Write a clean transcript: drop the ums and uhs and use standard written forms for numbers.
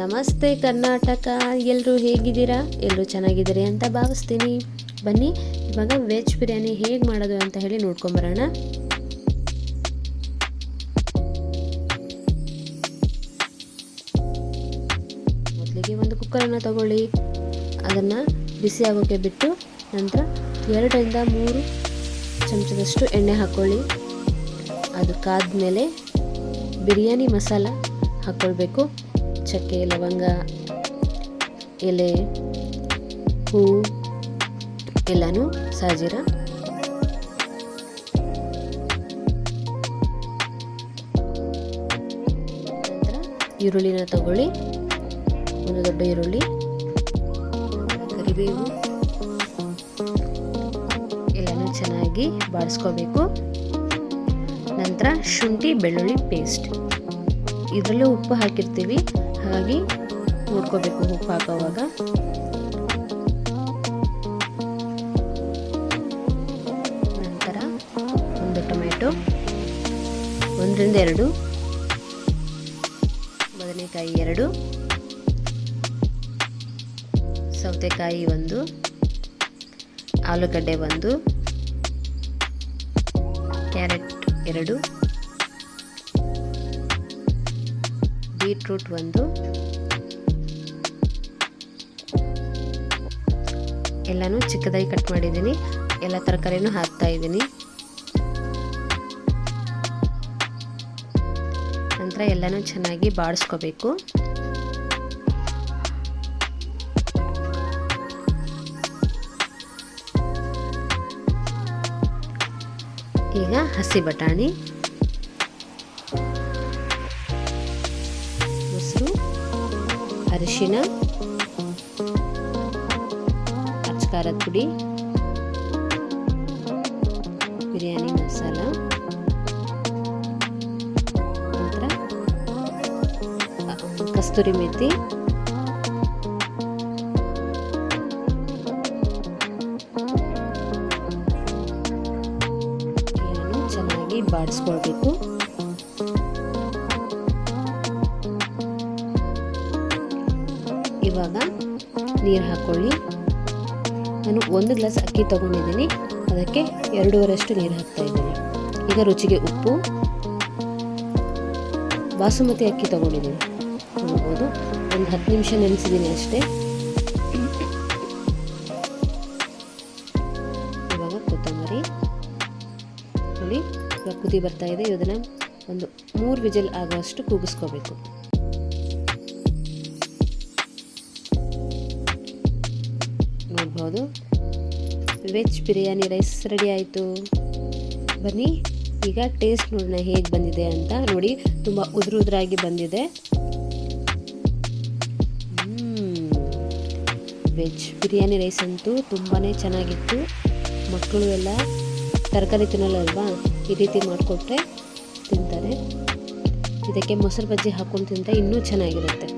ನಮಸ್ತೆ ಕರ್ನಾಟಕ, ಎಲ್ಲರೂ ಹೇಗಿದ್ದೀರಾ? ಎಲ್ಲರೂ ಚೆನ್ನಾಗಿದ್ದೀರಿ ಅಂತ ಭಾವಿಸ್ತೀನಿ. ಬನ್ನಿ ಇವಾಗ ವೆಜ್ ಬಿರಿಯಾನಿ ಹೇಗೆ ಮಾಡೋದು ಅಂತ ಹೇಳಿ ನೋಡ್ಕೊಂಬರೋಣ. ಮೊದಲಿಗೆ ಒಂದು ಕುಕ್ಕರನ್ನು ತಗೊಳ್ಳಿ, ಅದನ್ನು ಬಿಸಿ ಆಗೋಕ್ಕೆ ಬಿಟ್ಟು ನಂತರ 2 ರಿಂದ 3 ಚಮಚದಷ್ಟು ಎಣ್ಣೆ ಹಾಕ್ಕೊಳ್ಳಿ. ಅದು ಕಾದ್ಮೇಲೆ ಬಿರಿಯಾನಿ ಮಸಾಲ ಹಾಕ್ಕೊಳ್ಬೇಕು. ಚಕ್ಕೆ, ಲವಂಗ, ಎಲೆ, ಹೂವು ಎಲ್ಲನೂ, ಸಾಜೀರ. ನಂತರ ಈರುಳ್ಳಿನ ತಗೊಳ್ಳಿ, ಒಂದು ದೊಡ್ಡ ಈರುಳ್ಳಿ, ಕರಿಬೇವು ಎಲ್ಲನೂ ಚೆನ್ನಾಗಿ ಬಾಡಿಸ್ಕೋಬೇಕು. ನಂತರ ಶುಂಠಿ ಬೆಳ್ಳುಳ್ಳಿ ಪೇಸ್ಟ್, ಇದರಲ್ಲೂ ಉಪ್ಪು ಹಾಕಿರ್ತೀವಿ, ಹಾಗಾಗಿ ನೋಡ್ಕೋಬೇಕು ಉಪ್ಪು ಹಾಕೋವಾಗ. ನಂತರ ಒಂದು ಟೊಮೆಟೊ, 1 ರಿಂದ 2, ಬದನೆಕಾಯಿ 2, ಸೌತೆಕಾಯಿ 1, ಆಲೂಗಡ್ಡೆ 1, ಕ್ಯಾರೆಟ್ 2, ಬೀಟ್ರೂಟ್ 1, ಎಲ್ಲನೂ ಚಿಕ್ಕದಾಗಿ ಕಟ್ ಮಾಡಿದ್ದೀನಿ. ಎಲ್ಲ ತರಕಾರಿನೂ ಹಾಕ್ತಾ ಇದ್ದೀನಿ. ನಂತರ ಎಲ್ಲನೂ ಚೆನ್ನಾಗಿ ಬಾಡಿಸ್ಕೋಬೇಕು. ಈಗ ಹಸಿ ಬಟಾಣಿ, ಮೊಸರು, ಅರಿಶಿನ, ಖಾರದ ಪುಡಿ, ಬಿರಿಯಾನಿ ಮಸಾಲ, ನಂತರ ಕಸ್ತೂರಿ ಮೆಥಿ, ಎಲ್ಲನೂ ಚೆನ್ನಾಗಿ ಬಾಡಿಸ್ಕೊಳ್ಬೇಕು. ಇವಾಗ ನೀರು ಹಾಕ್ಕೊಳ್ಳಿ. ನಾನು 1 ಗ್ಲಾಸ್ ಅಕ್ಕಿ ತಗೊಂಡಿದ್ದೀನಿ, ಅದಕ್ಕೆ 2.5 ನೀರು ಹಾಕ್ತಾ ಇದ್ದೀನಿ. ಈಗ ರುಚಿಗೆ ಉಪ್ಪು, ಬಾಸುಮತಿ ಅಕ್ಕಿ ತಗೊಂಡಿದ್ದೀನಿ, ನೋಡ್ಬೋದು. ಒಂದು 10 ನಿಮಿಷ ನೆನೆಸಿದ್ದೀನಿ ಅಷ್ಟೇ. ಇವಾಗ ಕೊತ್ತಂಬರಿ ನೋಡಿ, ಇವಾಗ ಕುದಿ ಬರ್ತಾ ಇದೆ. ಇದನ್ನು ಒಂದು 3 ವಿಜಿಲ್ ಆಗೋಷ್ಟು ಕೂಗಿಸ್ಕೋಬೇಕು. ನೋಡ್ಬೋದು, ವೆಜ್ ಬಿರಿಯಾನಿ ರೈಸ್ ರೆಡಿ ಆಯಿತು. ಬನ್ನಿ ಈಗ ಟೇಸ್ಟ್ ನೋಡೋಣ ಹೇಗೆ ಬಂದಿದೆ ಅಂತ. ನೋಡಿ, ತುಂಬ ಉದುರಾಗಿ ಬಂದಿದೆ. ವೆಜ್ ಬಿರಿಯಾನಿ ರೈಸ್ ಅಂತೂ ತುಂಬಾ ಚೆನ್ನಾಗಿತ್ತು. ಮಕ್ಕಳು ಎಲ್ಲ ತರಕಾರಿ ತಿನ್ನಲ್ಲಲ್ವಾ, ಈ ರೀತಿ ಮಾಡಿಕೊಟ್ರೆ ತಿಂತಾರೆ. ಇದಕ್ಕೆ ಮೊಸರು ಬಜ್ಜಿ ಹಾಕ್ಕೊಂಡು ತಿಂದರೆ ಇನ್ನೂ ಚೆನ್ನಾಗಿರುತ್ತೆ.